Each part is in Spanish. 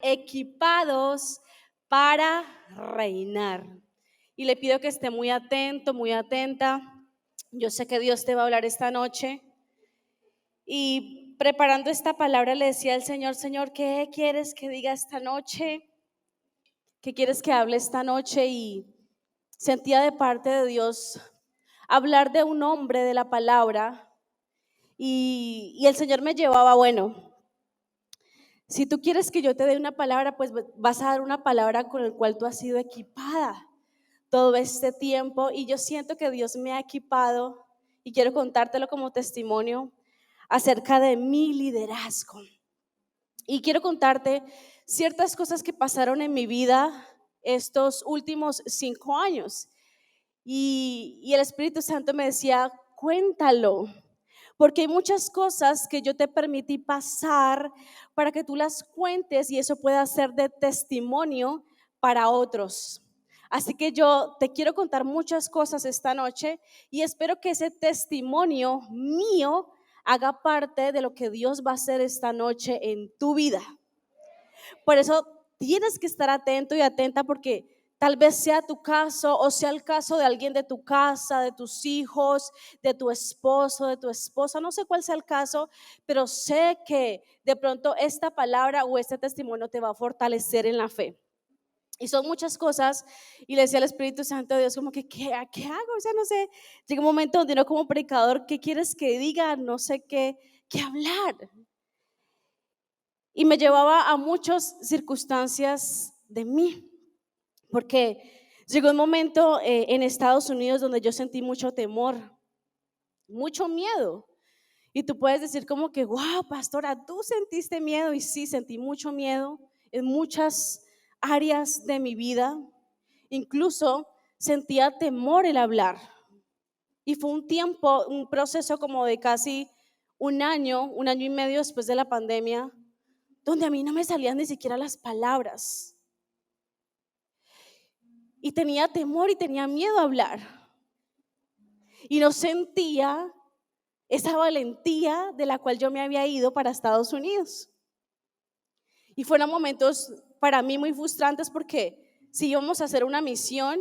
Equipados para reinar. Y le pido que esté muy atento, muy atenta. Yo sé que Dios te va a hablar esta noche. Y preparando esta palabra le decía al Señor, Señor, ¿qué quieres que diga esta noche? ¿Qué quieres que hable esta noche? Y sentía de parte de Dios hablar de un hombre de la palabra. Y el Señor me llevaba, bueno, si tú quieres que yo te dé una palabra, pues vas a dar una palabra con la cual tú has sido equipada todo este tiempo. Y yo siento que Dios me ha equipado y quiero contártelo como testimonio acerca de mi liderazgo. Y quiero contarte ciertas cosas que pasaron en mi vida estos últimos 5 años. Y el Espíritu Santo me decía, cuéntalo, porque hay muchas cosas que yo te permití pasar para que tú las cuentes y eso pueda ser de testimonio para otros. Así que yo te quiero contar muchas cosas esta noche y espero que ese testimonio mío haga parte de lo que Dios va a hacer esta noche en tu vida. Por eso tienes que estar atento y atenta porque tal vez sea tu caso o sea el caso de alguien de tu casa, de tus hijos, de tu esposo, de tu esposa, no sé cuál sea el caso, pero sé que de pronto esta palabra o este testimonio te va a fortalecer en la fe. Y son muchas cosas y le decía al Espíritu Santo de Dios como que ¿qué hago? O sea, no sé, llega un momento donde uno como predicador, ¿qué quieres que diga? No sé qué hablar. Y me llevaba a muchas circunstancias de mí, porque llegó un momento en Estados Unidos donde yo sentí mucho temor, mucho miedo. Y tú puedes decir como que, wow, pastora, tú sentiste miedo. Y sí, sentí mucho miedo en muchas áreas de mi vida. Incluso sentía temor el hablar. Y fue un tiempo, un proceso como de casi un año y medio después de la pandemia, donde a mí no me salían ni siquiera las palabras. Y tenía temor y tenía miedo a hablar. Y no sentía esa valentía de la cual yo me había ido para Estados Unidos. Y fueron momentos para mí muy frustrantes porque si íbamos a hacer una misión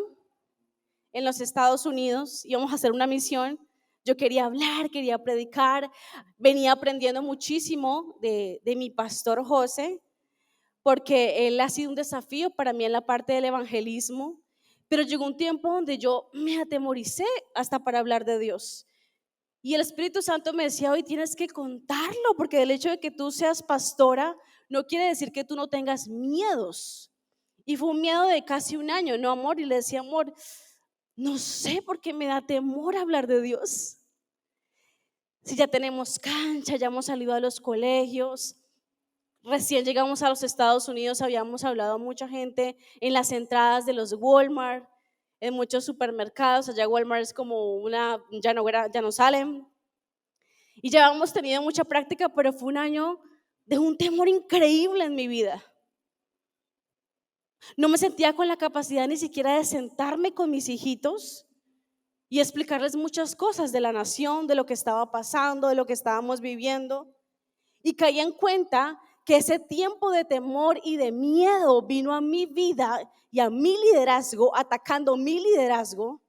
en los Estados Unidos, íbamos a hacer una misión, yo quería hablar, quería predicar, venía aprendiendo muchísimo de mi pastor José, porque él ha sido un desafío para mí en la parte del evangelismo, pero llegó un tiempo donde yo me atemoricé hasta para hablar de Dios. Y el Espíritu Santo me decía, hoy tienes que contarlo, porque el hecho de que tú seas pastora no quiere decir que tú no tengas miedos. Y fue un miedo de casi un año, no, amor, y le decía, amor, no sé por qué me da temor hablar de Dios. Si ya tenemos cancha, ya hemos salido a los colegios. Recién llegamos a los Estados Unidos, habíamos hablado a mucha gente en las entradas de los Walmart, en muchos supermercados. Allá Walmart es como ya no salen. Y ya hemos tenido mucha práctica, pero fue un año de un temor increíble en mi vida. No me sentía con la capacidad ni siquiera de sentarme con mis hijitos y explicarles muchas cosas de la nación, de lo que estaba pasando, de lo que estábamos viviendo. Y caí en cuenta que ese tiempo de temor y de miedo vino a mi vida y a mi liderazgo, atacando mi liderazgo,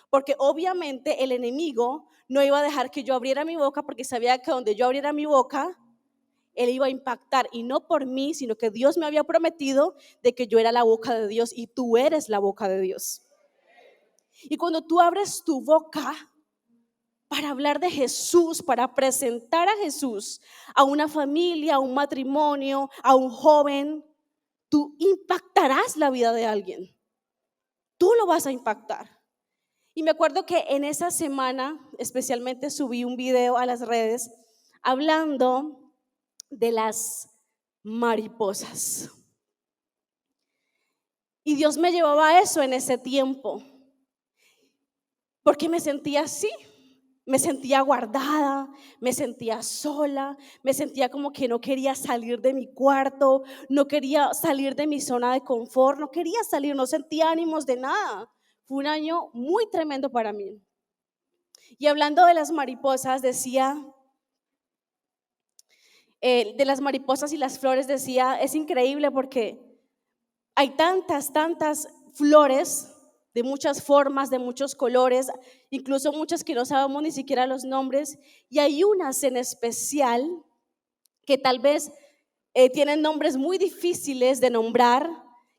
porque obviamente el enemigo no iba a dejar que yo abriera mi boca, porque sabía que donde yo abriera mi boca, él iba a impactar, y no por mí, sino que Dios me había prometido de que yo era la boca de Dios y tú eres la boca de Dios. Y cuando tú abres tu boca para hablar de Jesús, para presentar a Jesús a una familia, a un matrimonio, a un joven, tú impactarás la vida de alguien. Tú lo vas a impactar. Y me acuerdo que en esa semana especialmente subí un video a las redes hablando de las mariposas. Y Dios me llevaba a eso en ese tiempo, porque me sentía así. Me sentía guardada, me sentía sola, me sentía como que no quería salir de mi cuarto, no quería salir de mi zona de confort, no quería salir, no sentía ánimos de nada. Fue un año muy tremendo para mí. Y hablando de las mariposas, decía, de las mariposas y las flores, decía, es increíble porque hay tantas flores de muchas formas, de muchos colores, incluso muchas que no sabemos ni siquiera los nombres, y hay unas en especial que tal vez tienen nombres muy difíciles de nombrar,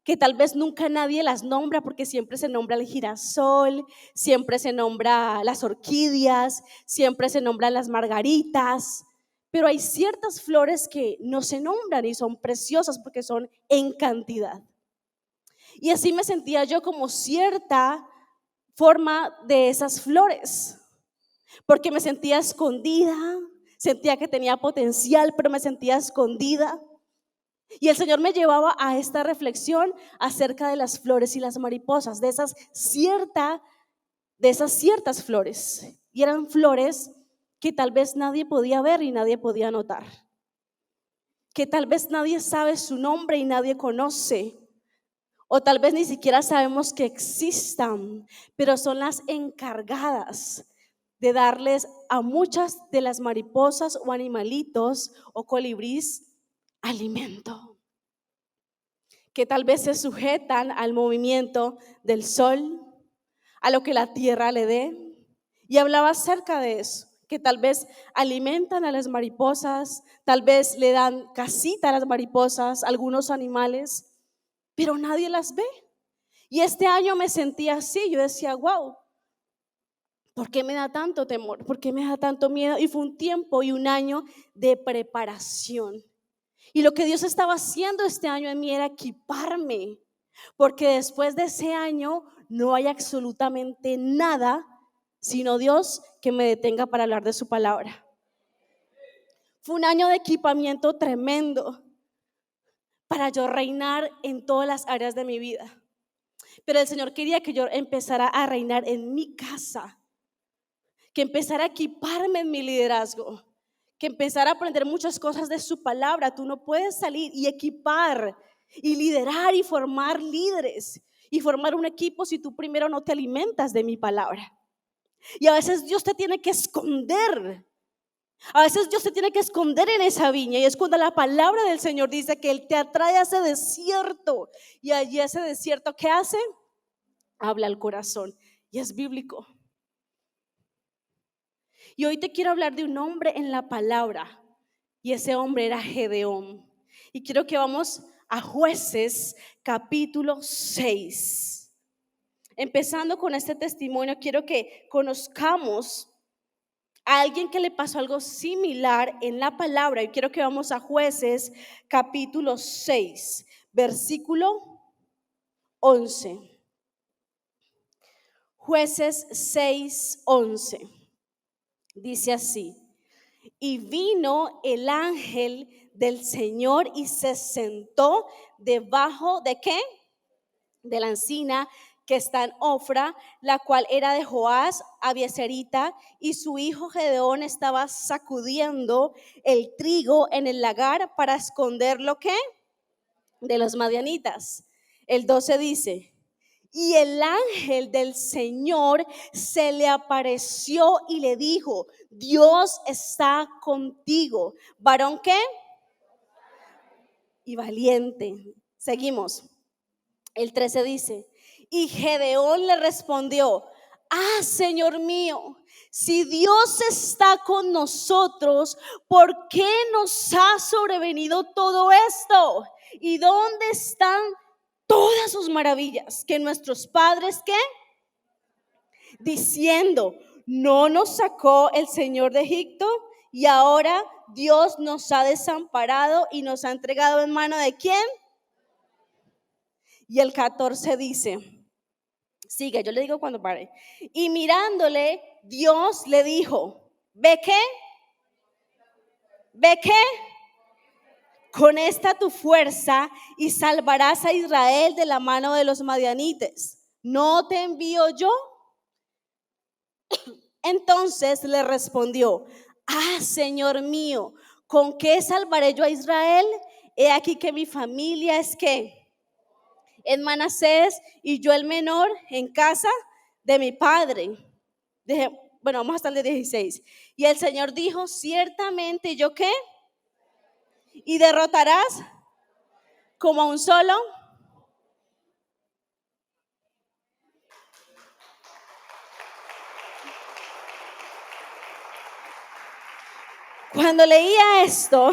que tal vez nunca nadie las nombra, porque siempre se nombra el girasol, siempre se nombra las orquídeas, siempre se nombran las margaritas, pero hay ciertas flores que no se nombran y son preciosas porque son en cantidad. Y así me sentía yo, como cierta forma de esas flores, porque me sentía escondida, sentía que tenía potencial, pero me sentía escondida. Y el Señor me llevaba a esta reflexión acerca de las flores y las mariposas, de esas ciertas flores. Y eran flores que tal vez nadie podía ver y nadie podía notar, que tal vez nadie sabe su nombre y nadie conoce, o tal vez ni siquiera sabemos que existan, pero son las encargadas de darles a muchas de las mariposas o animalitos o colibrís alimento, que tal vez se sujetan al movimiento del sol, a lo que la tierra le dé. Y hablaba acerca de eso, que tal vez alimentan a las mariposas, tal vez le dan casita a las mariposas, algunos animales, pero nadie las ve. Y este año me sentía así, yo decía, wow, ¿por qué me da tanto temor? ¿Por qué me da tanto miedo? Y fue un tiempo y un año de preparación. Y lo que Dios estaba haciendo este año en mí era equiparme, porque después de ese año no hay absolutamente nada, sino Dios que me detenga para hablar de su palabra. Fue un año de equipamiento tremendo para yo reinar en todas las áreas de mi vida. Pero el Señor quería que yo empezara a reinar en mi casa, que empezara a equiparme en mi liderazgo, que empezara a aprender muchas cosas de su palabra. Tú no puedes salir y equipar y liderar y formar líderes y formar un equipo si tú primero no te alimentas de mi palabra. Y a veces Dios te tiene que esconder. A veces Dios te tiene que esconder en esa viña, y es cuando la palabra del Señor dice que Él te atrae a ese desierto, y allí ese desierto, ¿qué hace? Habla al corazón, y es bíblico. Y hoy te quiero hablar de un hombre en la palabra, y ese hombre era Gedeón. Y quiero que vamos a Jueces capítulo 6. Empezando con este testimonio, quiero que conozcamos a alguien que le pasó algo similar en la palabra. Y quiero que vamos a Jueces capítulo 6, versículo 11. Jueces 6, 11. Dice así: y vino el ángel del Señor y se sentó debajo de ¿qué? De la encina que está en Ofra, la cual era de Joás Abieserita, y su hijo Gedeón estaba sacudiendo el trigo en el lagar para esconder lo que de los madianitas. El 12 dice: y el ángel del Señor se le apareció y le dijo: Dios está contigo, varón ¿qué? Y valiente. Seguimos. El 13 dice: y Gedeón le respondió: Señor mío, si Dios está con nosotros, ¿por qué nos ha sobrevenido todo esto? ¿Y dónde están todas sus maravillas que nuestros padres qué? Diciendo: ¿no nos sacó el Señor de Egipto? Y ahora Dios nos ha desamparado y nos ha entregado en mano de ¿quién? Y el 14 dice, sigue, yo le digo cuando pare. Y mirándole, Dios le dijo: ¿ve qué? ¿Ve qué? Con esta tu fuerza y salvarás a Israel de la mano de los madianites. ¿No te envío yo? Entonces le respondió: Señor mío, ¿con qué salvaré yo a Israel? He aquí que mi familia es ¿qué? En Manasés, y yo el menor en casa de mi padre. Bueno, vamos hasta el de 16. Y el Señor dijo: ciertamente yo ¿qué? y derrotarás como a un solo. Cuando leía esto,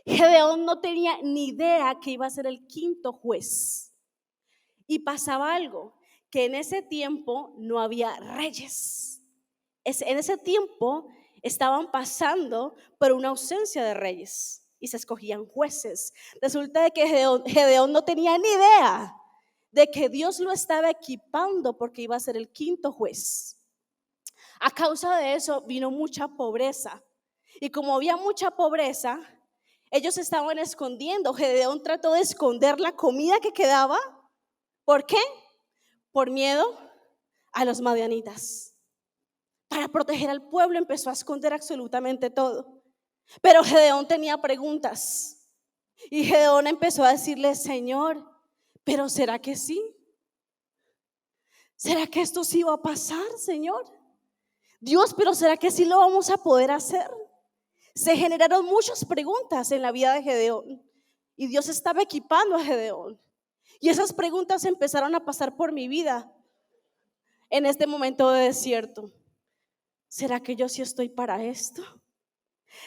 Gedeón no tenía ni idea que iba a ser el quinto juez. Y pasaba algo, que en ese tiempo no había reyes. En ese tiempo estaban pasando por una ausencia de reyes y se escogían jueces. Resulta de que Gedeón no tenía ni idea de que Dios lo estaba equipando porque iba a ser el quinto juez. A causa de eso vino mucha pobreza. Y como había mucha pobreza, ellos estaban escondiendo. Gedeón trató de esconder la comida que quedaba. ¿Por qué? Por miedo a los madianitas. Para proteger al pueblo empezó a esconder absolutamente todo. Pero Gedeón tenía preguntas. Y Gedeón empezó a decirle: Señor, ¿pero será que sí? ¿Será que esto sí va a pasar, Señor? Dios, ¿pero será que sí lo vamos a poder hacer? Se generaron muchas preguntas en la vida de Gedeón. Y Dios estaba equipando a Gedeón. Y esas preguntas empezaron a pasar por mi vida en este momento de desierto. ¿Será que yo sí estoy para esto?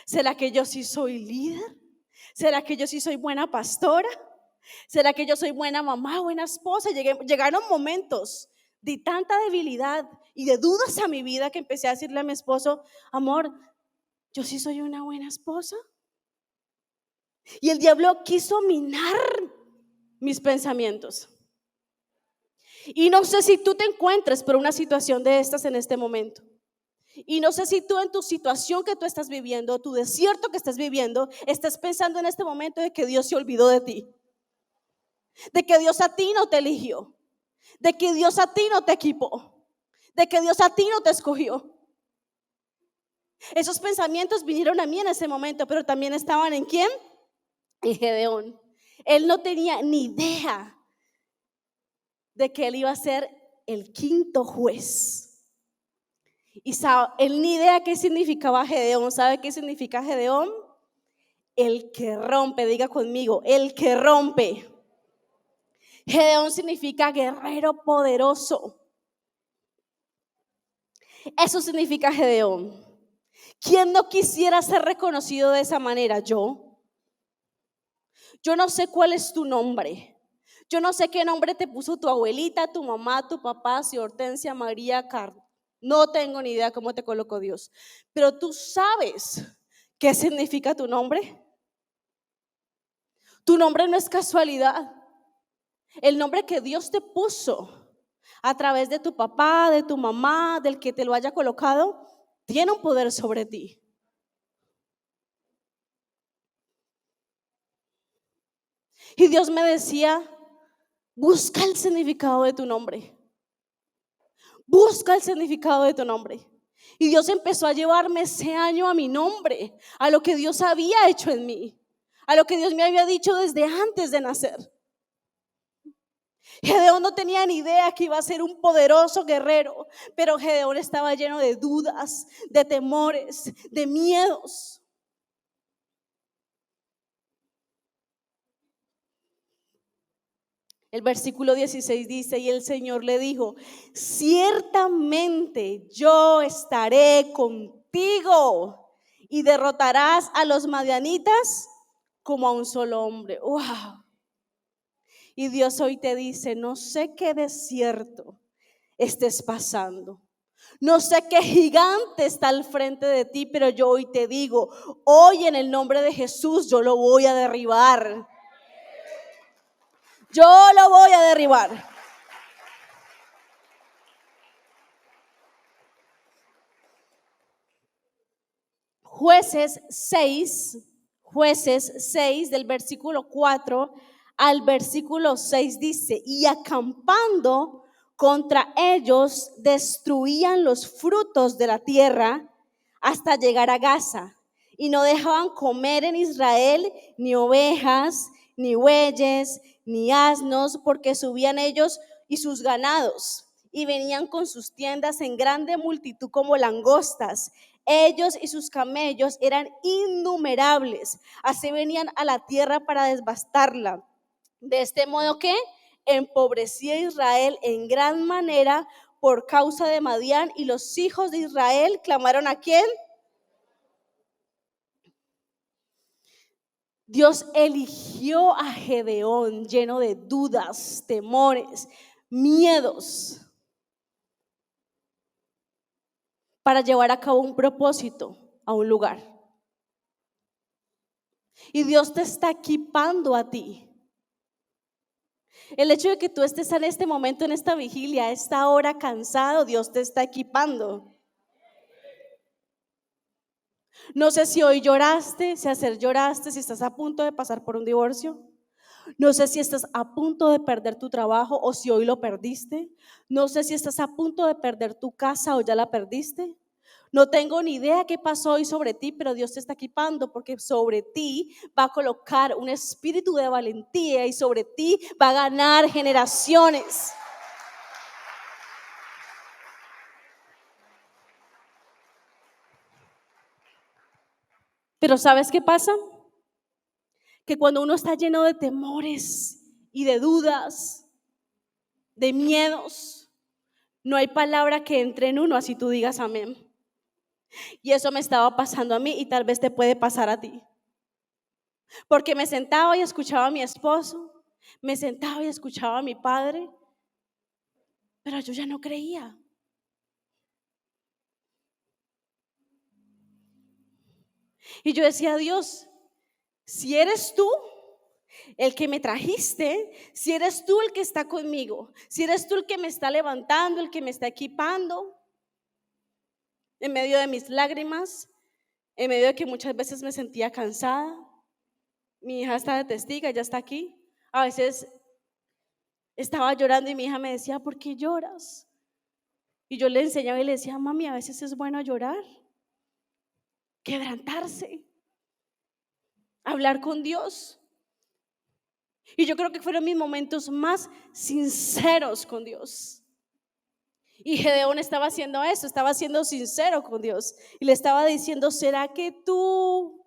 ¿Será que yo sí soy líder? ¿Será que yo sí soy buena pastora? ¿Será que yo soy buena mamá, buena esposa? Llegaron momentos de tanta debilidad y de dudas a mi vida que empecé a decirle a mi esposo: amor, ¿yo sí soy una buena esposa? Y el diablo quiso minar mis pensamientos. Y no sé si tú te encuentres por una situación de estas en este momento. Y no sé si tú en tu situación que tú estás viviendo, tu desierto que estás viviendo, estás pensando en este momento de que Dios se olvidó de ti, de que Dios a ti no te eligió, de que Dios a ti no te equipó, de que Dios a ti no te escogió. Esos pensamientos vinieron a mí en ese momento, pero también estaban ¿en quién? En Gedeón. Él no tenía ni idea de que él iba a ser el quinto juez. Y él ni idea qué significaba Gedeón. ¿Sabe qué significa Gedeón? El que rompe. Diga conmigo, el que rompe. Gedeón significa guerrero poderoso. Eso significa Gedeón. ¿Quién no quisiera ser reconocido de esa manera? Yo no sé cuál es tu nombre. Yo no sé qué nombre te puso tu abuelita, tu mamá, tu papá, si Hortensia, María, Carlos. No tengo ni idea cómo te colocó Dios. Pero tú sabes qué significa tu nombre. Tu nombre no es casualidad. El nombre que Dios te puso a través de tu papá, de tu mamá, del que te lo haya colocado, tiene un poder sobre ti. Y Dios me decía: busca el significado de tu nombre. Busca el significado de tu nombre. Y Dios empezó a llevarme ese año a mi nombre, a lo que Dios había hecho en mí, a lo que Dios me había dicho desde antes de nacer. Gedeón no tenía ni idea que iba a ser un poderoso guerrero, pero Gedeón estaba lleno de dudas, de temores, de miedos. El versículo 16 dice: y el Señor le dijo: ciertamente yo estaré contigo y derrotarás a los madianitas como a un solo hombre. ¡Wow! Y Dios hoy te dice: no sé qué desierto estés pasando, no sé qué gigante está al frente de ti, pero yo hoy te digo: hoy en el nombre de Jesús yo lo voy a derribar. Yo lo voy a derribar. Jueces 6 del versículo 4 al versículo 6 dice: y acampando contra ellos destruían los frutos de la tierra hasta llegar a Gaza, y no dejaban comer en Israel ni ovejas, ni bueyes, ni asnos, porque subían ellos y sus ganados, y venían con sus tiendas en grande multitud como langostas. Ellos y sus camellos eran innumerables, así venían a la tierra para devastarla. De este modo que empobrecía Israel en gran manera por causa de Madián, y los hijos de Israel clamaron ¿a quién? Dios eligió a Gedeón lleno de dudas, temores, miedos, para llevar a cabo un propósito a un lugar. Y Dios te está equipando a ti. El hecho de que tú estés en este momento, en esta vigilia, a esta hora cansado, Dios te está equipando. No sé si hoy lloraste, si ayer lloraste, si estás a punto de pasar por un divorcio. No sé si estás a punto de perder tu trabajo o si hoy lo perdiste. No sé si estás a punto de perder tu casa o ya la perdiste. No tengo ni idea qué pasó hoy sobre ti, pero Dios te está equipando porque sobre ti va a colocar un espíritu de valentía y sobre ti va a ganar generaciones. Pero ¿sabes qué pasa? Que cuando uno está lleno de temores y de dudas, de miedos, no hay palabra que entre en uno así tú digas amén. Y eso me estaba pasando a mí y tal vez te puede pasar a ti. Porque me sentaba y escuchaba a mi esposo, me sentaba y escuchaba a mi padre, pero yo ya no creía. Y yo decía, Dios, si eres tú el que me trajiste, si eres tú el que está conmigo, si eres tú el que me está levantando, el que me está equipando, en medio de mis lágrimas, en medio de que muchas veces me sentía cansada. Mi hija está de testiga, ya está aquí. A veces estaba llorando y mi hija me decía, ¿por qué lloras? Y yo le enseñaba y le decía, mami, a veces es bueno llorar, quebrantarse, hablar con Dios. Y yo creo que fueron mis momentos más sinceros con Dios. Y Gedeón estaba haciendo eso, estaba siendo sincero con Dios. Y le estaba diciendo, ¿será que tú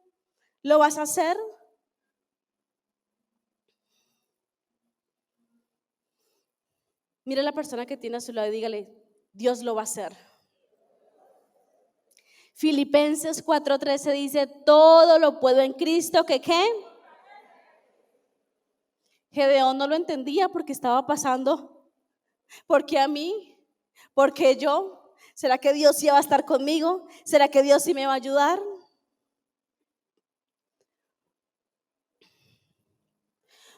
lo vas a hacer? Mira a la persona que tiene a su lado y dígale, Dios lo va a hacer. Filipenses 4:13 dice, todo lo puedo en Cristo, ¿que qué? Gedeón no lo entendía porque estaba pasando. ¿Por qué a mí? ¿Por qué yo? ¿Será que Dios sí va a estar conmigo? ¿Será que Dios sí me va a ayudar?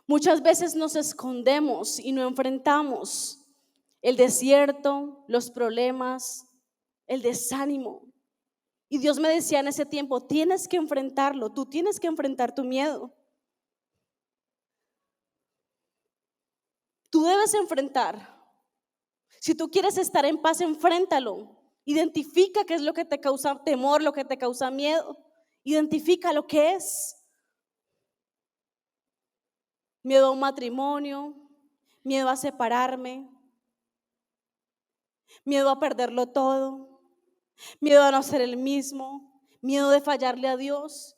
Muchas veces nos escondemos y no enfrentamos el desierto, los problemas, el desánimo. Y Dios me decía en ese tiempo, tienes que enfrentarlo, tú tienes que enfrentar tu miedo. Tú debes enfrentar. Si tú quieres estar en paz, enfréntalo. Identifica qué es lo que te causa temor, lo que te causa miedo. Identifica lo que es. Miedo a un matrimonio, miedo a separarme, miedo a perderlo todo, miedo a no ser el mismo, miedo de fallarle a Dios,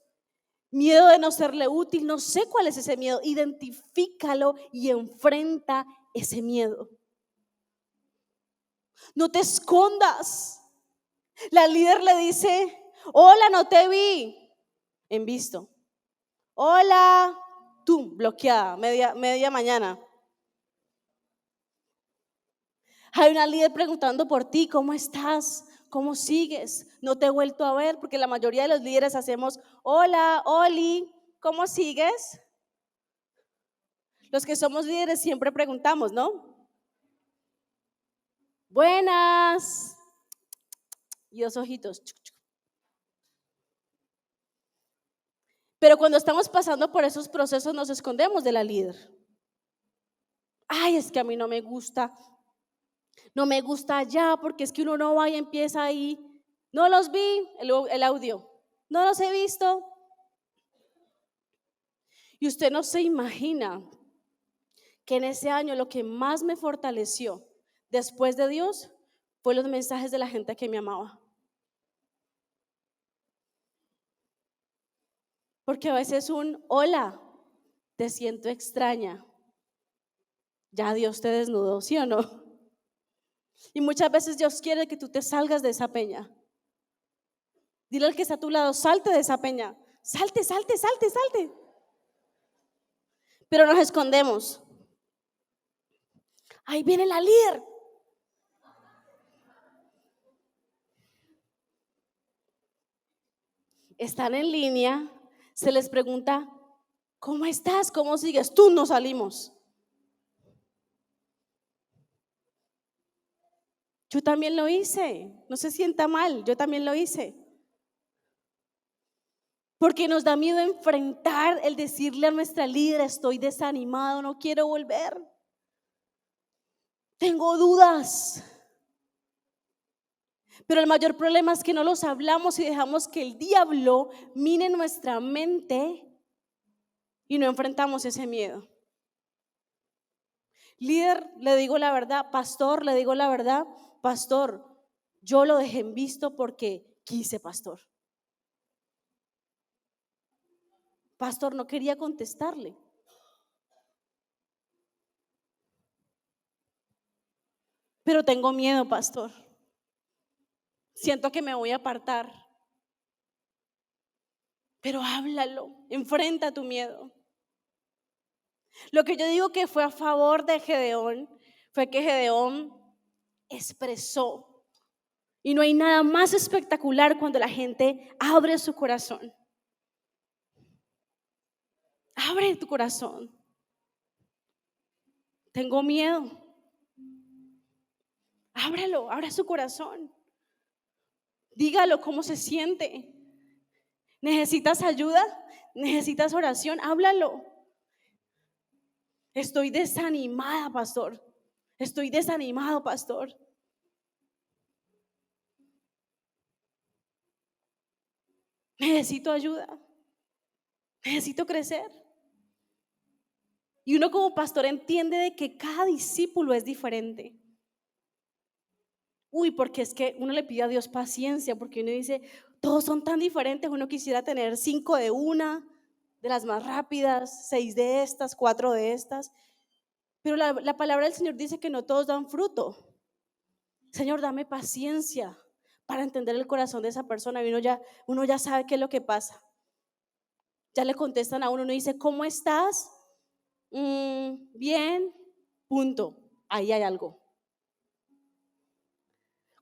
miedo de no serle útil. No sé cuál es ese miedo. Identifícalo y enfrenta ese miedo. No te escondas. La líder le dice, hola, no te vi. En visto. Hola, tú, bloqueada, media mañana. Hay una líder preguntando por ti, ¿cómo estás? ¿Cómo sigues? No te he vuelto a ver, porque la mayoría de los líderes hacemos, hola, Oli, ¿cómo sigues? Los que somos líderes siempre preguntamos, ¿no? Buenas. Y dos ojitos. Pero cuando estamos pasando por esos procesos nos escondemos de la líder. Ay, es que a mí no me gusta. No me gusta allá porque es que uno no va y empieza ahí. No los vi, el audio. No los he visto. Y usted no se imagina que en ese año lo que más me fortaleció después de Dios fue los mensajes de la gente que me amaba. Porque a veces hola, te siento extraña, ya Dios te desnudó, ¿sí o no? Y muchas veces Dios quiere que tú te salgas de esa peña. Dile al que está a tu lado, salte de esa peña. Salte, salte, salte, salte. Pero nos escondemos. Ahí viene la líder. Están en línea, se les pregunta, ¿cómo estás? ¿Cómo sigues? Tú no salimos. Yo también lo hice. No se sienta mal, yo también lo hice. Porque nos da miedo enfrentar el decirle a nuestra líder, estoy desanimado, no quiero volver. Tengo dudas. Pero el mayor problema es que no los hablamos y dejamos que el diablo mine nuestra mente y no enfrentamos ese miedo. Líder, le digo la verdad. Pastor, le digo la verdad. Pastor, yo lo dejé en visto porque quise, pastor. Pastor, no quería contestarle. Pero tengo miedo, pastor. Siento que me voy a apartar. Pero háblalo, enfrenta tu miedo. Lo que yo digo que fue a favor de Gedeón fue que Gedeón expresó. Y no hay nada más espectacular cuando la gente abre su corazón. Abre tu corazón. Tengo miedo. Ábralo, abra su corazón. Dígalo cómo se siente. ¿Necesitas ayuda? ¿Necesitas oración? Háblalo. Estoy desanimada, pastor. Estoy desanimado, pastor. Necesito ayuda. Necesito crecer. Y uno como pastor entiende de que cada discípulo es diferente. Porque es que uno le pide a Dios paciencia, porque uno dice, todos son tan diferentes, uno quisiera tener 5 de una, de las más rápidas, 6 de estas, 4 de estas. Pero la palabra del Señor dice que no todos dan fruto. Señor, dame paciencia para entender el corazón de esa persona. Y uno ya sabe qué es lo que pasa. Ya le contestan a uno dice, ¿cómo estás? Bien, punto. Ahí hay algo.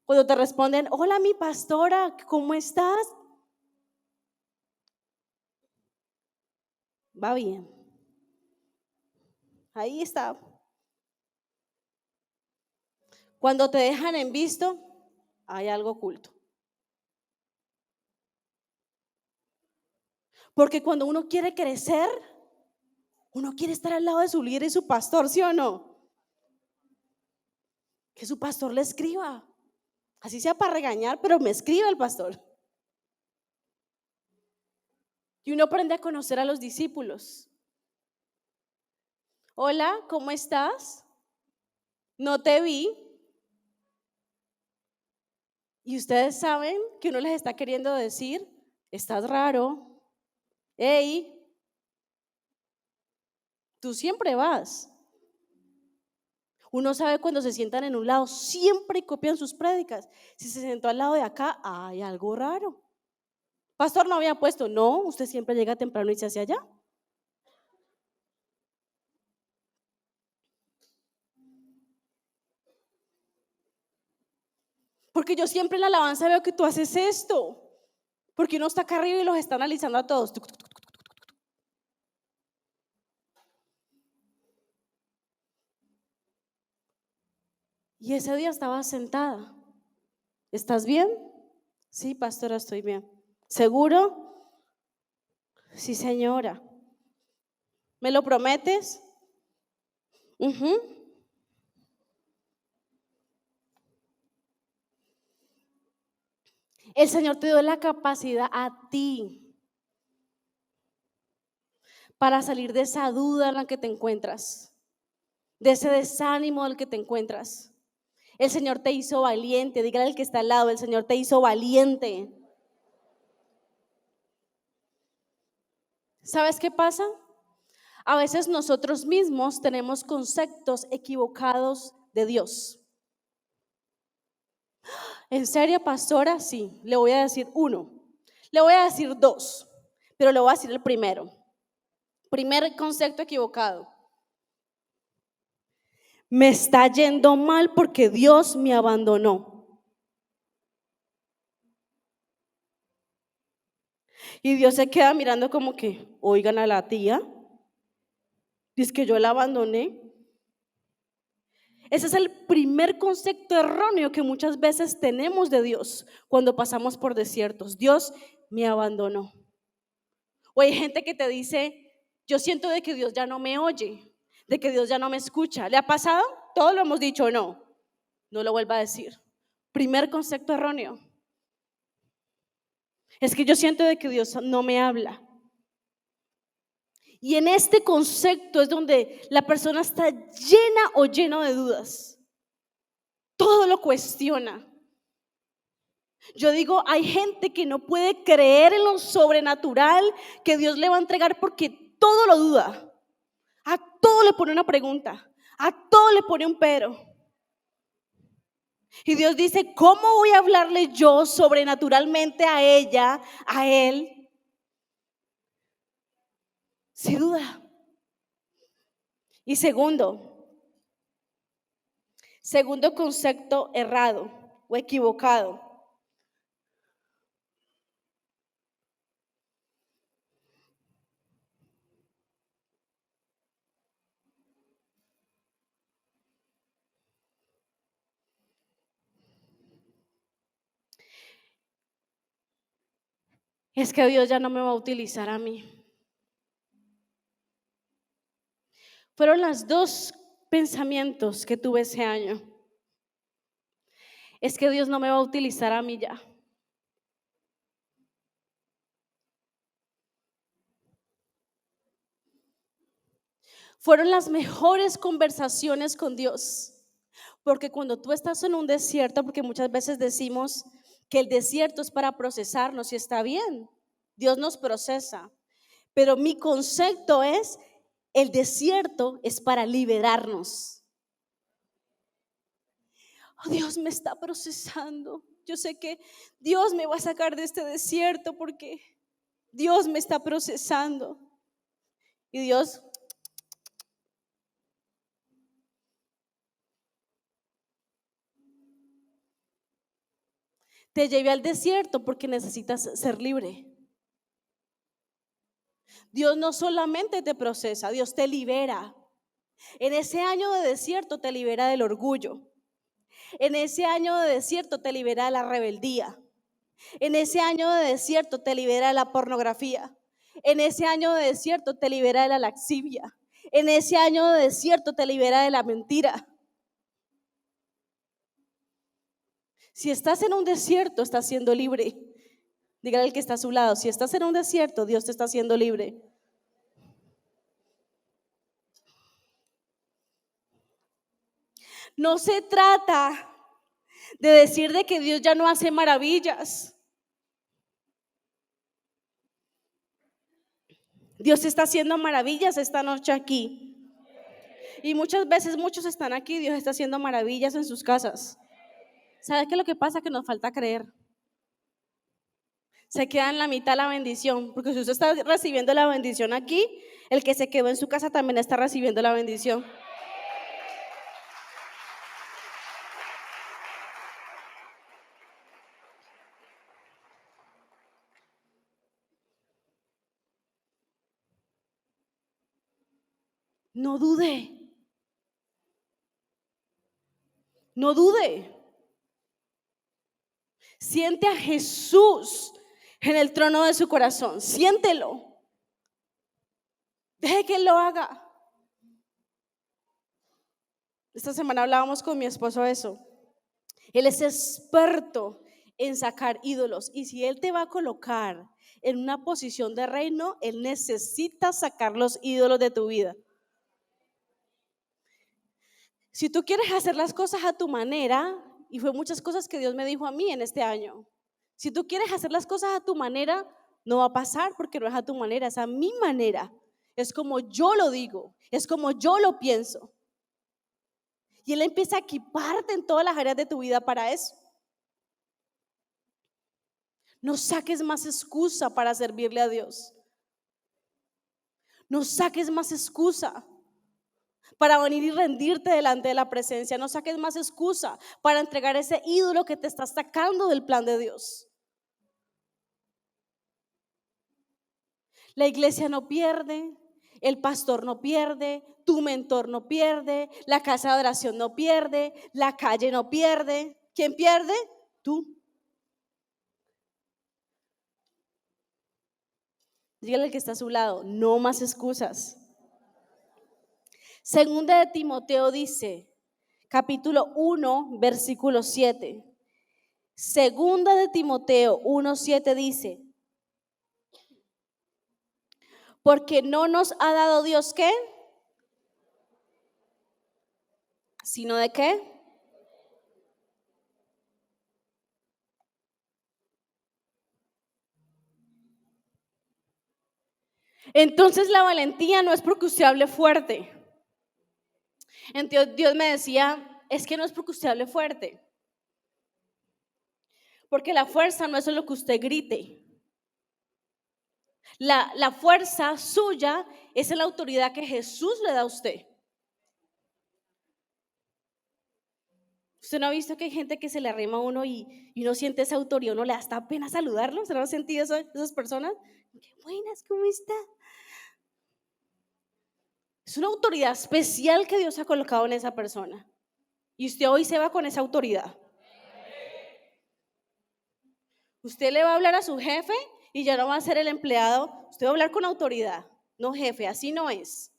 Cuando te responden, hola mi pastora, ¿cómo estás? Va bien. Ahí está. Cuando te dejan en visto, hay algo oculto. Porque cuando uno quiere crecer, uno quiere estar al lado de su líder y su pastor, ¿sí o no? Que su pastor le escriba. Así sea para regañar, pero me escribe el pastor. Y uno aprende a conocer a los discípulos. Hola, ¿cómo estás? No te vi. Y ustedes saben que uno les está queriendo decir, estás raro. Hey, tú siempre vas. Uno sabe cuando se sientan en un lado, siempre copian sus prédicas. Si se sentó al lado de acá, hay algo raro. Pastor no había puesto, no, usted siempre llega temprano y se hace allá. Porque yo siempre en la alabanza veo que tú haces esto. Porque uno está acá arriba y los está analizando a todos. Y ese día estaba sentada. ¿Estás bien? Sí, pastora, estoy bien. ¿Seguro? Sí, señora. ¿Me lo prometes? El Señor te dio la capacidad a ti para salir de esa duda en la que te encuentras, de ese desánimo en el que te encuentras. El Señor te hizo valiente. Dígale al que está al lado, el Señor te hizo valiente. ¿Sabes qué pasa? A veces nosotros mismos tenemos conceptos equivocados de Dios. ¿En serio, pastora? Sí, le voy a decir uno. Le voy a decir dos, pero le voy a decir el primero. Primer concepto equivocado. Me está yendo mal porque Dios me abandonó. Y Dios se queda mirando como que, oigan a la tía, dice que yo la abandoné. Ese es el primer concepto erróneo que muchas veces tenemos de Dios cuando pasamos por desiertos. Dios me abandonó. O hay gente que te dice, yo siento de que Dios ya no me oye, de que Dios ya no me escucha. ¿Le ha pasado? Todos lo hemos dicho, no. No lo vuelva a decir. Primer concepto erróneo. Es que yo siento de que Dios no me habla. Y en este concepto es donde la persona está llena o lleno de dudas. Todo lo cuestiona. Yo digo, hay gente que no puede creer en lo sobrenatural que Dios le va a entregar porque todo lo duda. A todo le pone una pregunta. A todo le pone un pero. Y Dios dice, ¿cómo voy a hablarle yo sobrenaturalmente a ella, a él? Si duda. Y segundo concepto errado o equivocado. Es que Dios ya no me va a utilizar a mí. Fueron los dos pensamientos que tuve ese año. Es que Dios no me va a utilizar a mí ya. Fueron las mejores conversaciones con Dios. Porque cuando tú estás en un desierto, porque muchas veces decimos que el desierto es para procesarnos y está bien, Dios nos procesa. Pero mi concepto es, el desierto es para liberarnos. Oh, Dios me está procesando. Yo sé que Dios me va a sacar de este desierto porque Dios me está procesando. Y Dios, te llevé al desierto porque necesitas ser libre. Dios no solamente te procesa, Dios te libera. En ese año de desierto te libera del orgullo. En ese año de desierto te libera de la rebeldía. En ese año de desierto te libera de la pornografía. En ese año de desierto te libera de la laxivia. En ese año de desierto te libera de la mentira. Si estás en un desierto, estás siendo libre. Dígale al que está a su lado, si estás en un desierto, Dios te está haciendo libre. No se trata de decir de que Dios ya no hace maravillas. Dios está haciendo maravillas esta noche aquí. Y muchas veces muchos están aquí, Dios está haciendo maravillas en sus casas. ¿Sabe qué es lo que pasa? Que nos falta creer. Se queda en la mitad la bendición, porque si usted está recibiendo la bendición aquí, el que se quedó en su casa también está recibiendo la bendición. No dude. No dude. Siente a Jesús en el trono de su corazón. Siéntelo. Deje que Él lo haga. Esta semana hablábamos con mi esposo de eso. Él es experto en sacar ídolos. Y si Él te va a colocar en una posición de reino, Él necesita sacar los ídolos de tu vida. Si tú quieres hacer las cosas a tu manera, y fue muchas cosas que Dios me dijo a mí en este año, si tú quieres hacer las cosas a tu manera, No va a pasar porque no es a tu manera, es a mi manera. Es como yo lo digo, es como yo lo pienso. Y Él empieza a equiparte en todas las áreas de tu vida para eso. No saques más excusa para servirle a Dios. No saques más excusa para venir y rendirte delante de la presencia. No saques más excusa para entregar ese ídolo que te está sacando del plan de Dios. La iglesia no pierde, el pastor no pierde, tu mentor no pierde, la casa de oración no pierde, la calle no pierde. ¿Quién pierde? Tú. Dígale al que está a su lado, no más excusas. Segunda de Timoteo dice, capítulo 1, versículo 7. Segunda de Timoteo 1:7 dice, porque no nos ha dado Dios ¿qué? ¿Sino de qué? Entonces la valentía no es porque usted hable fuerte. Entonces Dios me decía, es que no es porque usted hable fuerte. Porque la fuerza no es solo que usted grite. La fuerza suya es la autoridad que Jesús le da a usted. ¿Usted no ha visto que hay gente que se le arrima a uno y uno siente esa autoridad, uno le da hasta pena saludarlo? ¿Se lo ha sentido eso, esas personas? Qué buenas, ¿cómo está? Es una autoridad especial que Dios ha colocado en esa persona. Y usted hoy se va con esa autoridad. Usted le va a hablar a su jefe y ya no va a ser el empleado. Usted va a hablar con autoridad. No, jefe, así no es.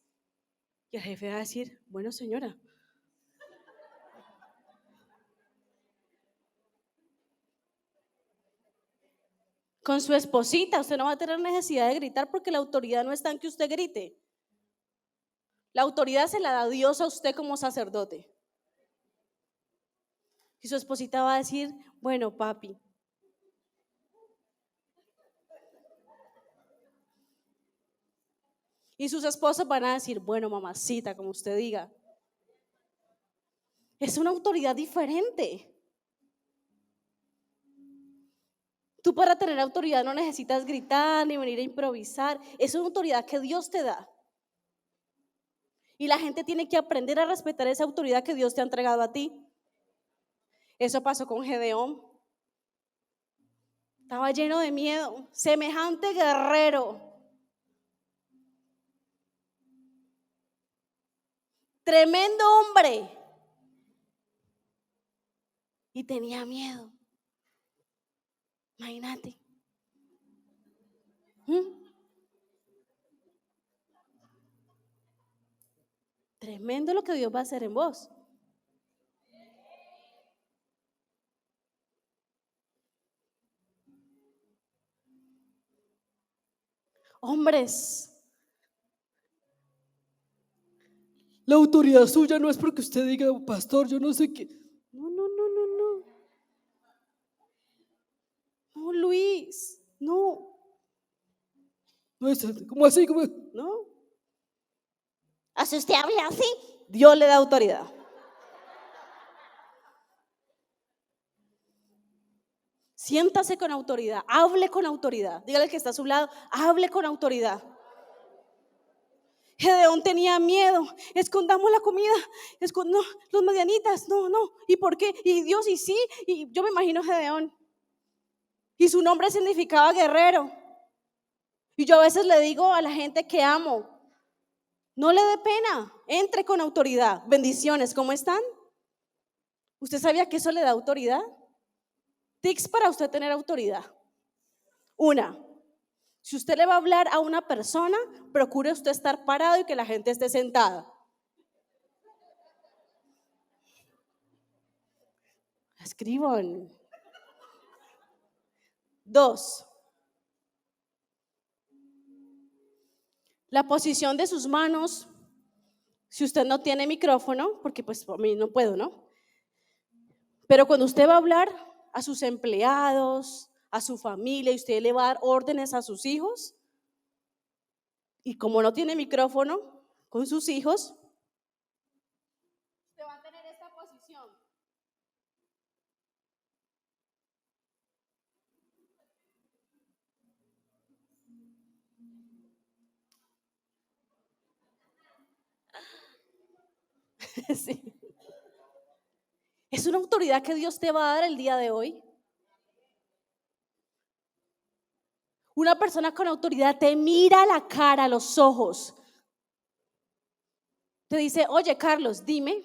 Y el jefe va a decir, bueno, señora. Con su esposita, usted no va a tener necesidad de gritar porque la autoridad no está en que usted grite. La autoridad se la da Dios a usted como sacerdote. Y su esposita va a decir, bueno, papi. Y sus esposos van a decir, bueno, mamacita, como usted diga. Es una autoridad diferente. Tú para tener autoridad no necesitas gritar ni venir a improvisar. Es una autoridad que Dios te da. Y la gente tiene que aprender a respetar esa autoridad que Dios te ha entregado a ti. Eso pasó con Gedeón. Estaba lleno de miedo. Semejante guerrero. Tremendo hombre. Y tenía miedo. Imagínate. Tremendo lo que Dios va a hacer en vos. Hombres, la autoridad suya no es porque usted diga, pastor, yo no sé qué. No, no, no, no, no. No, Luis, no. No es como así, como no. Así usted habla así, Dios le da autoridad. Siéntase con autoridad, hable con autoridad. Dígale al que está a su lado, hable con autoridad. Gedeón tenía miedo, escondamos la comida, no, los medianitas, no, ¿y por qué? Y Dios, y sí, y yo me imagino Gedeón. Y su nombre significaba guerrero. Y yo a veces le digo a la gente que amo, no le dé pena, entre con autoridad. Bendiciones, ¿cómo están? ¿Usted sabía que eso le da autoridad? Tips para usted tener autoridad. Una, si usted le va a hablar a una persona, procure usted estar parado y que la gente esté sentada. Escriban. Dos, la posición de sus manos. Si usted no tiene micrófono, porque pues a mí no puedo, ¿no? Pero cuando usted va a hablar a sus empleados, a su familia y usted le va a dar órdenes a sus hijos. Y como no tiene micrófono con sus hijos, usted va a tener esta posición. Sí. Es una autoridad que Dios te va a dar el día de hoy. Una persona con autoridad te mira a la cara, a los ojos. Te dice, oye Carlos, dime.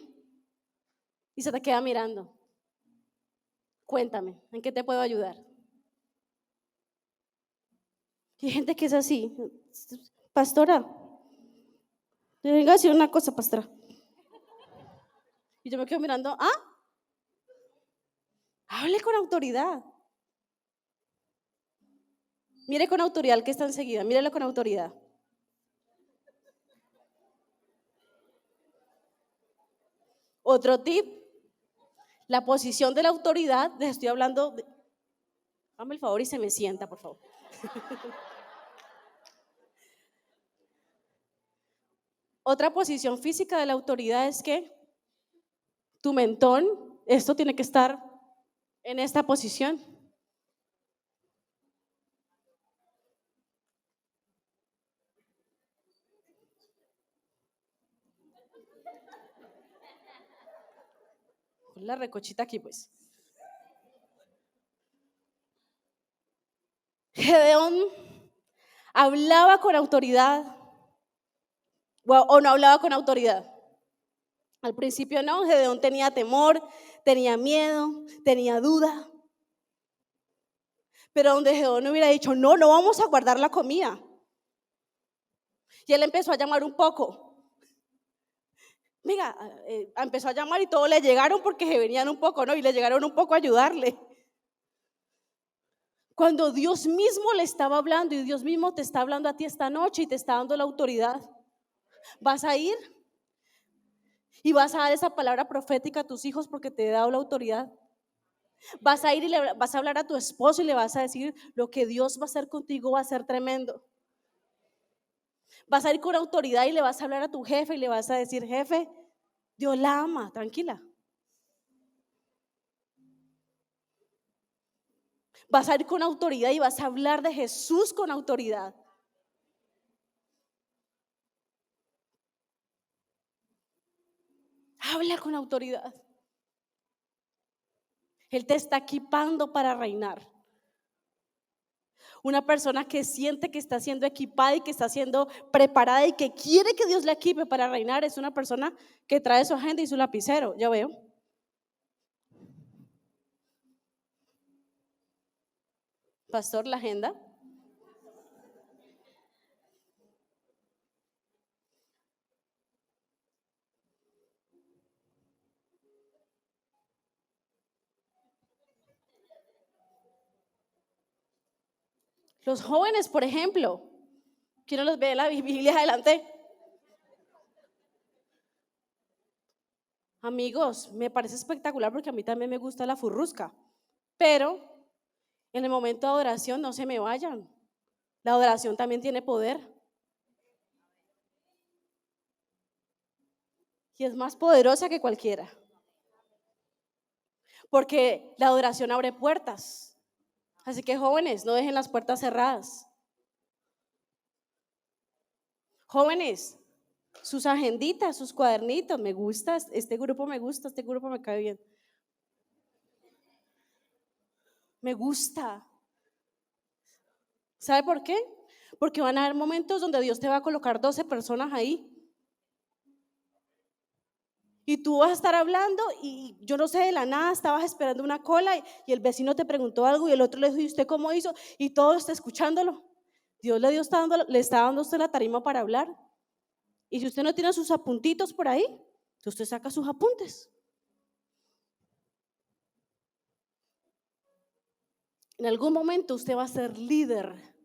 Y se te queda mirando. Cuéntame, ¿en qué te puedo ayudar? Y hay gente que es así. Pastora, te vengo a decir una cosa, pastora. Y yo me quedo mirando, hable con autoridad. Mire con autoridad al que está enseguida, mírelo con autoridad. Otro tip, la posición de la autoridad, les estoy hablando, hágame el favor y se me sienta, por favor. Otra posición física de la autoridad es que tu mentón, esto tiene que estar en esta posición. La recochita aquí, pues. Gedeón hablaba con autoridad o no hablaba con autoridad. Al principio no, Gedeón tenía temor, tenía miedo, tenía duda. Pero donde Gedeón no hubiera dicho, no vamos a guardar la comida. Y él empezó a llamar un poco. Mira, empezó a llamar y todos le llegaron porque se venían un poco, ¿no? Y le llegaron un poco a ayudarle. Cuando Dios mismo le estaba hablando y Dios mismo te está hablando a ti esta noche y te está dando la autoridad, vas a ir y vas a dar esa palabra profética a tus hijos porque te he dado la autoridad. Vas a ir y le vas a hablar a tu esposo y le vas a decir lo que Dios va a hacer contigo va a ser tremendo. Vas a ir con autoridad y le vas a hablar a tu jefe y le vas a decir, jefe, Dios la ama, tranquila. Vas a ir con autoridad y vas a hablar de Jesús con autoridad. Habla con autoridad. Él te está equipando para reinar. Una persona que siente que está siendo equipada y que está siendo preparada y que quiere que Dios la equipe para reinar es una persona que trae su agenda y su lapicero. Ya veo. Pastor, la agenda. Los jóvenes, por ejemplo, ¿quién no los ve en la Biblia adelante? Amigos, me parece espectacular porque a mí también me gusta la furrusca, pero en el momento de adoración no se me vayan. La adoración también tiene poder. Y es más poderosa que cualquiera. Porque la adoración abre puertas. Así que jóvenes, no dejen las puertas cerradas. Jóvenes, sus agenditas, sus cuadernitos, me gusta, este grupo me gusta, este grupo me cae bien. Me gusta. ¿Sabe por qué? Porque van a haber momentos donde Dios te va a colocar 12 personas ahí. Y tú vas a estar hablando y yo no sé, de la nada estabas esperando una cola y el vecino te preguntó algo y el otro le dijo, ¿y usted cómo hizo? Y todo está escuchándolo. Dios le está dando a usted la tarima para hablar. Y si usted no tiene sus apuntitos por ahí, usted saca sus apuntes. En algún momento usted va a ser líder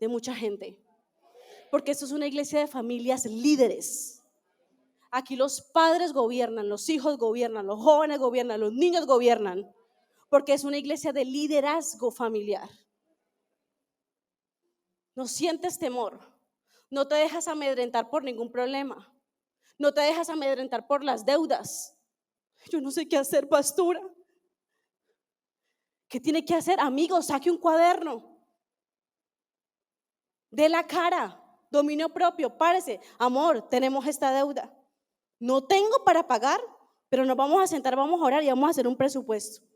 de mucha gente. Porque esto es una iglesia de familias líderes. Aquí los padres gobiernan, los hijos gobiernan, los jóvenes gobiernan, los niños gobiernan. porque es una iglesia de liderazgo familiar. No sientes temor, no te dejas amedrentar por ningún problema, no te dejas amedrentar por las deudas. Yo no sé qué hacer, pastora. ¿Qué tiene que hacer? Amigo, saque un cuaderno, dé la cara, dominio propio, párese. Amor, tenemos esta deuda. No tengo para pagar, pero nos vamos a sentar, vamos a orar y vamos a hacer un presupuesto.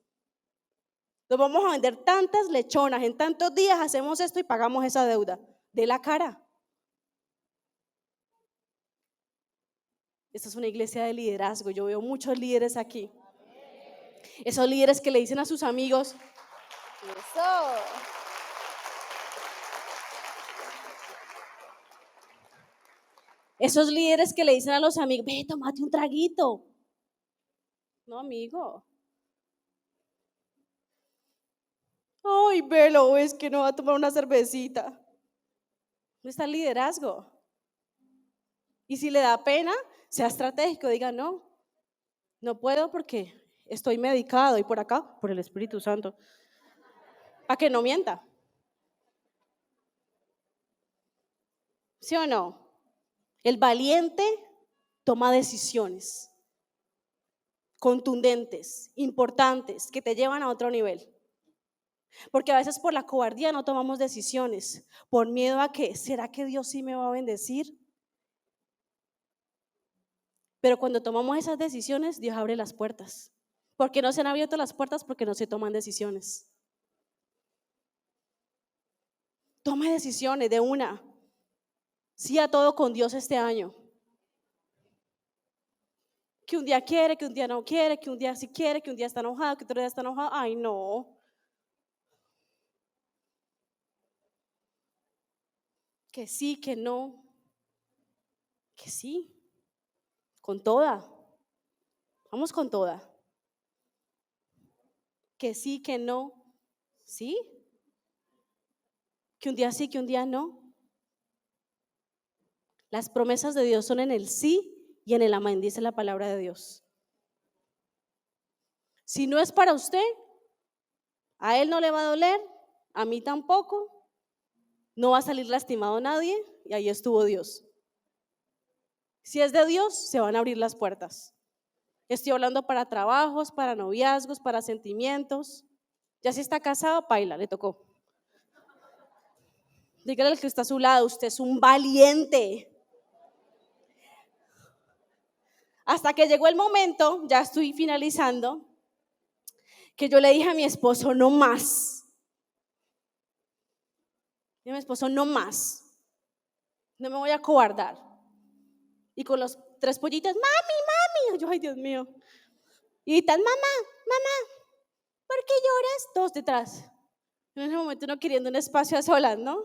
Nos vamos a vender tantas lechonas, en tantos días hacemos esto y pagamos esa deuda. Dé la cara. Esta es una iglesia de liderazgo. Yo veo muchos líderes aquí. Esos líderes que le dicen a sus amigos, eso. Esos líderes que le dicen a los amigos, ve, tómate un traguito. No, amigo. Ay, velo, es que no va a tomar una cervecita. No está el liderazgo. Y si le da pena, sea estratégico, diga, no puedo porque estoy medicado y por acá, por el Espíritu Santo. Para que no mienta. ¿Sí o no? El valiente toma decisiones contundentes, importantes, que te llevan a otro nivel. Porque a veces por la cobardía no tomamos decisiones, por miedo a que, ¿será que Dios sí me va a bendecir? Pero cuando tomamos esas decisiones, Dios abre las puertas. ¿Por qué no se han abierto las puertas? Porque no se toman decisiones. Toma decisiones de una. Sí a todo con Dios este año. Que un día quiere, que un día no quiere, que un día sí quiere, que un día está enojado, que otro día está enojado. Ay, no. Que sí, que no. Que sí. Con toda. Vamos con toda. Que sí, que no. ¿Sí? Que un día sí, que un día no. Las promesas de Dios son en el sí y en el amén, dice la palabra de Dios. Si no es para usted, a él no le va a doler, a mí tampoco, no va a salir lastimado nadie y ahí estuvo Dios. Si es de Dios, se van a abrir las puertas. Estoy hablando para trabajos, para noviazgos, para sentimientos. Ya si está casado, paila, le tocó. Dígale al que está a su lado, usted es un valiente. Hasta que llegó el momento, ya estoy finalizando, que yo le dije a mi esposo, no más. Y a mi esposo, no más. No me voy a cobardar. Y con los 3 pollitos, mami. Yo, ay, Dios mío. Y tan, mamá, ¿por qué lloras? Todos detrás. En ese momento no queriendo un espacio a solas, ¿no?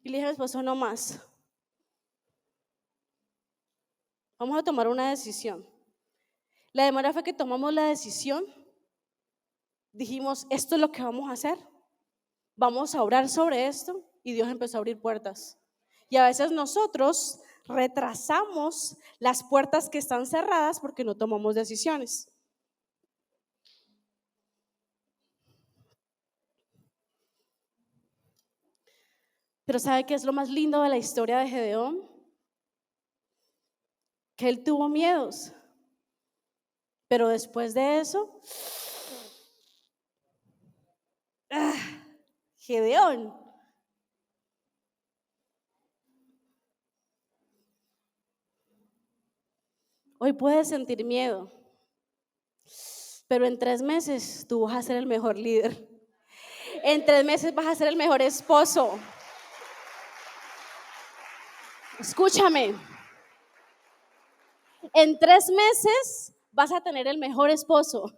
Y le dije a mi esposo, no más. Vamos a tomar una decisión. La demora fue que tomamos la decisión. Dijimos, esto es lo que vamos a hacer. Vamos a orar sobre esto. Y Dios empezó a abrir puertas. Y a veces nosotros retrasamos las puertas que están cerradas porque no tomamos decisiones. Pero ¿sabe qué es lo más lindo de la historia de Gedeón? Que él tuvo miedos. Pero después de eso, Gedeón. Hoy puedes sentir miedo, pero en 3 meses tú vas a ser el mejor líder. En 3 meses vas a ser el mejor esposo. Escúchame. En 3 meses vas a tener el mejor esposo.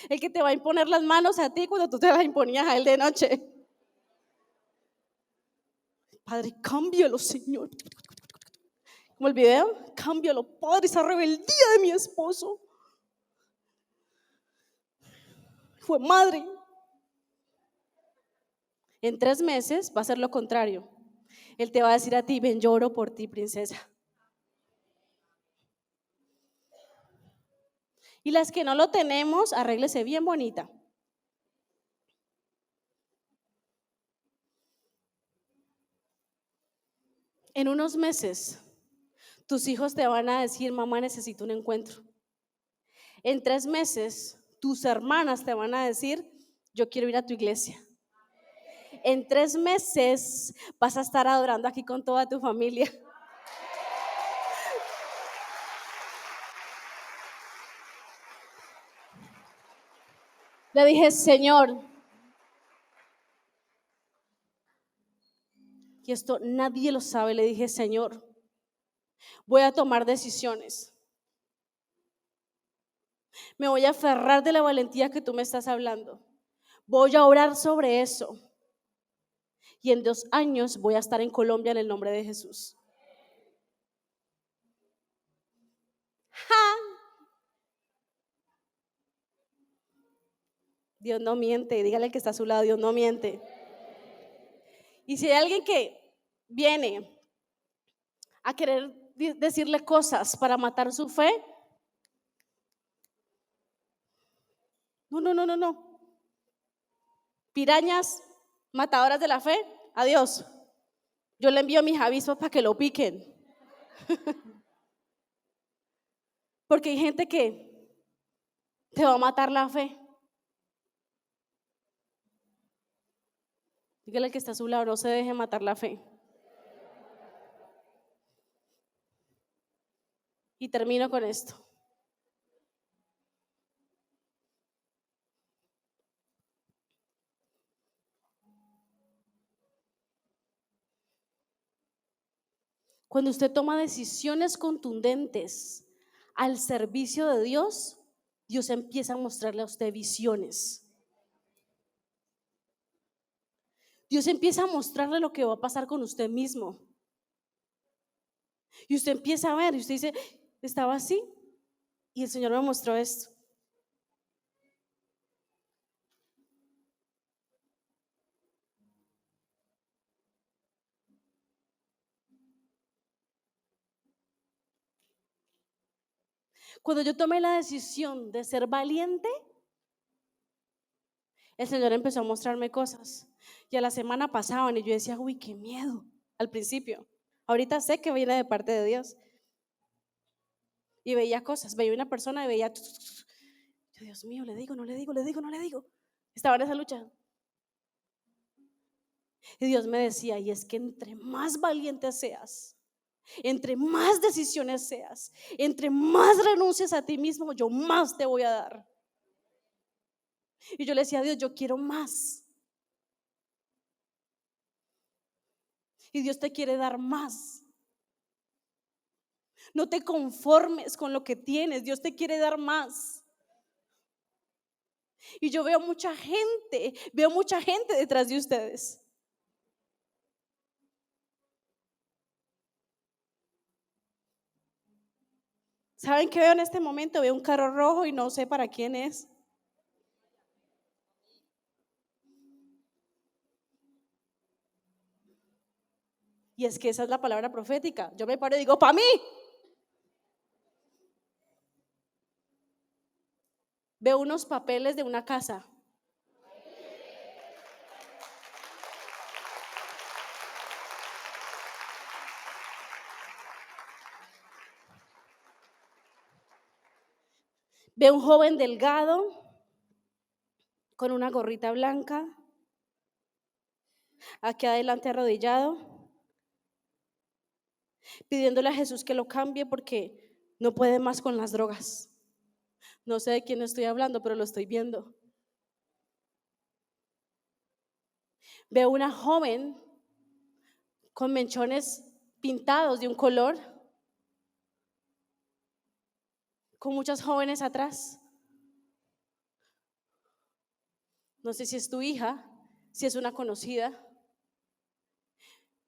El que te va a imponer las manos a ti cuando tú te las imponías a él de noche. Padre, cámbialo, Señor. Como el video, cámbialo, Padre, esa rebeldía de mi esposo. Fue madre. En 3 meses va a ser lo contrario. Él te va a decir a ti, ven, lloro por ti, princesa. Y las que no lo tenemos, arréglese bien bonita. En unos meses, tus hijos te van a decir, mamá, necesito un encuentro. En 3 meses, tus hermanas te van a decir, yo quiero ir a tu iglesia. En 3 meses vas a estar adorando aquí con toda tu familia. Le dije, Señor, y esto nadie lo sabe, le dije, Señor, voy a tomar decisiones. Me voy a aferrar de la valentía que tú me estás hablando. Voy a orar sobre eso. Y en 2 años voy a estar en Colombia en el nombre de Jesús. ¡Ja! Dios no miente, dígale al que está a su lado, Dios no miente. Y si hay alguien que viene a querer decirle cosas para matar su fe, no. Pirañas, matadoras de la fe, adiós. Yo le envío a mis avisos para que lo piquen. Porque hay gente que te va a matar la fe. Dígale al que está a su lado, no se deje matar la fe. Y termino con esto. Cuando usted toma decisiones contundentes al servicio de Dios, Dios empieza a mostrarle a usted visiones. Dios empieza a mostrarle lo que va a pasar con usted mismo. Y usted empieza a ver, y usted dice, estaba así, y el Señor me mostró esto. Cuando yo tomé la decisión de ser valiente, el Señor empezó a mostrarme cosas. Y a la semana pasaban y yo decía, uy, qué miedo, al principio. Ahorita sé que viene de parte de Dios. Y veía cosas, veía una persona y veía, yo, Dios mío, le digo, no le digo. Estaba en esa lucha. Y Dios me decía, y es que entre más valiente seas, entre más decisiones seas, entre más renuncies a ti mismo, yo más te voy a dar. Y yo le decía a Dios, yo quiero más. Y Dios te quiere dar más. No te conformes con lo que tienes, Dios te quiere dar más. Y yo veo mucha gente detrás de ustedes. ¿Saben qué veo en este momento? Veo un carro rojo y no sé para quién es. Y es que esa es la palabra profética. Yo me paro y digo, ¡para mí! Veo unos papeles de una casa. Veo un joven delgado con una gorrita blanca, aquí adelante arrodillado, pidiéndole a Jesús que lo cambie porque no puede más con las drogas. No sé de quién estoy hablando, pero lo estoy viendo. Veo una joven con mechones pintados de un color, con muchas jóvenes atrás. No sé si es tu hija, si es una conocida.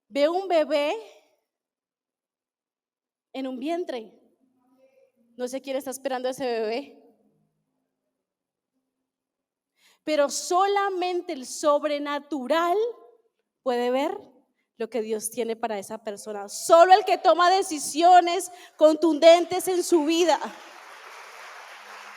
Veo un bebé en un vientre. No sé quién está esperando a ese bebé. Pero solamente el sobrenatural puede ver lo que Dios tiene para esa persona. Solo el que toma decisiones contundentes en su vida.